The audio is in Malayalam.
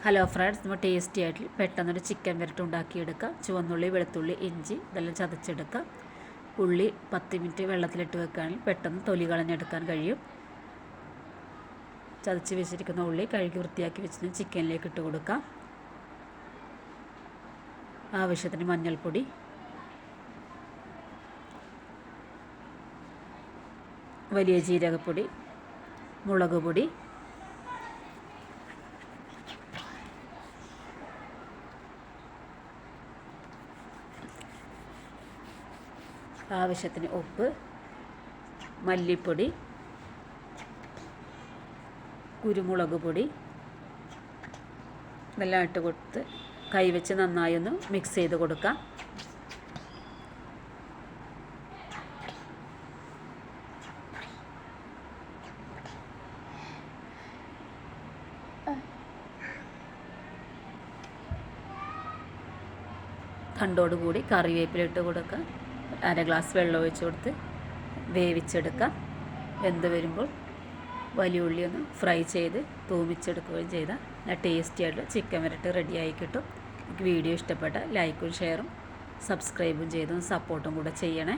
ഹലോ ഫ്രണ്ട്സ്, നമ്മൾ ടേസ്റ്റി ആയിട്ട് പെട്ടെന്നൊരു ചിക്കൻ വരട്ട് ഉണ്ടാക്കിയെടുക്കാം. ചുവന്നുള്ളി, വെളുത്തുള്ളി, ഇഞ്ചി ഇതെല്ലാം ചതച്ചെടുക്കാം. ഉള്ളി 10 മിനിറ്റ് വെള്ളത്തിലിട്ട് വെക്കുകയാണെങ്കിൽ പെട്ടെന്ന് തൊലി കളഞ്ഞെടുക്കാൻ കഴിയും. ചതച്ച് വെച്ചിരിക്കുന്ന ഉള്ളി കഴുകി വൃത്തിയാക്കി വെച്ച് ചിക്കനിലേക്ക് ഇട്ട് കൊടുക്കാം. ആവശ്യത്തിന് മഞ്ഞൾപ്പൊടി, വലിയ ജീരകപ്പൊടി, മുളക് പൊടി, ആവശ്യത്തിന് ഉപ്പ്, മല്ലിപ്പൊടി, കുരുമുളക് പൊടി ഇതെല്ലാം ഇട്ട് കൊടുത്ത് കൈവച്ച് നന്നായി ഒന്ന് മിക്സ് ചെയ്ത് കൊടുക്കാം. തണ്ടോടുകൂടി കറിവേപ്പില ഇട്ട് കൊടുക്കുക. 1/2 ഗ്ലാസ് വെള്ളം ഒഴിച്ച് കൊടുത്ത് വേവിച്ചെടുക്കാം. വെന്ത് വരുമ്പോൾ വലിയ ഉള്ളി ഒന്ന് ഫ്രൈ ചെയ്ത് തൂമിച്ചെടുക്കുകയും ചെയ്താൽ നല്ല ടേസ്റ്റി ആയിട്ടുള്ള ചിക്കൻ വരട്ട് റെഡിയായി കിട്ടും. എനിക്ക് വീഡിയോ ഇഷ്ടപ്പെട്ട ലൈക്കും ഷെയറും സബ്സ്ക്രൈബും ചെയ്തും സപ്പോർട്ടും കൂടെ ചെയ്യണേ.